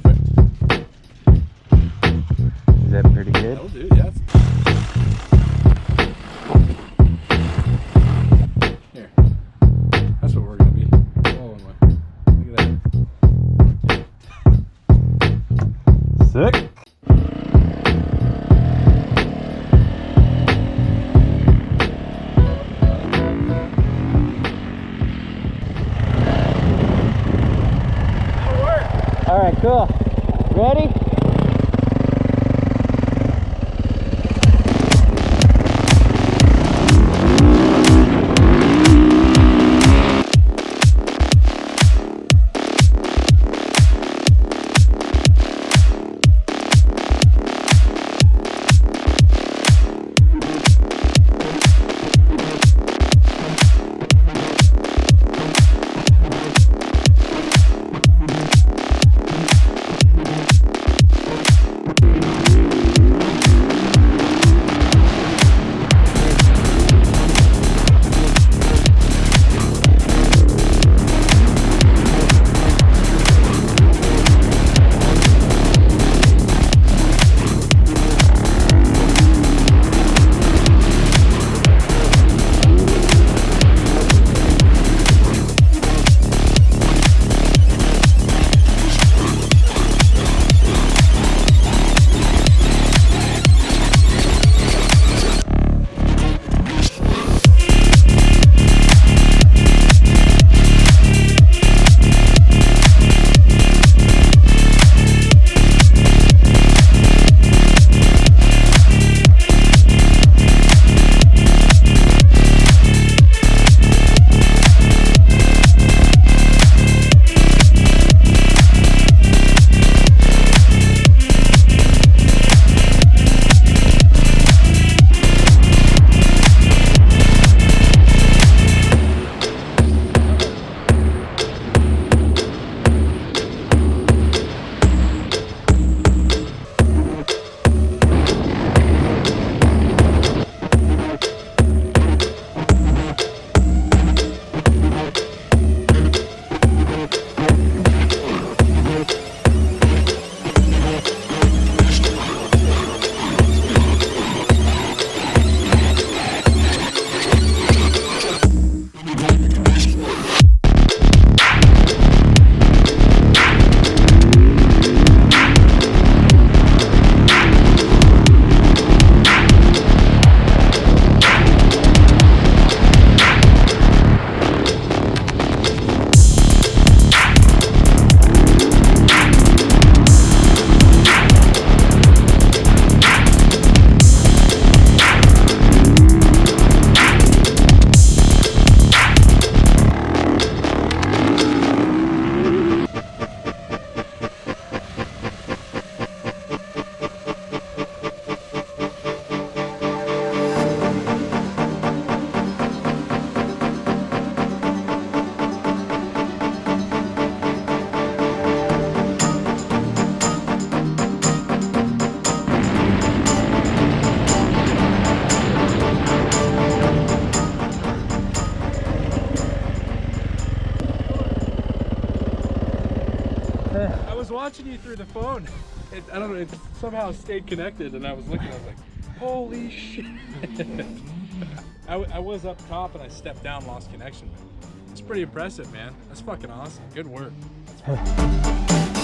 perfect. Is that pretty good? That'll do, yeah. Here. That's what we're gonna be. Oh, look at that. Sick. All right, cool. Ready? I was watching you through the phone. I don't know, it somehow stayed connected, and I was looking, I was like, holy shit. I was up top and I stepped down, lost connection. It's pretty impressive, man. That's fucking awesome. Good work. That's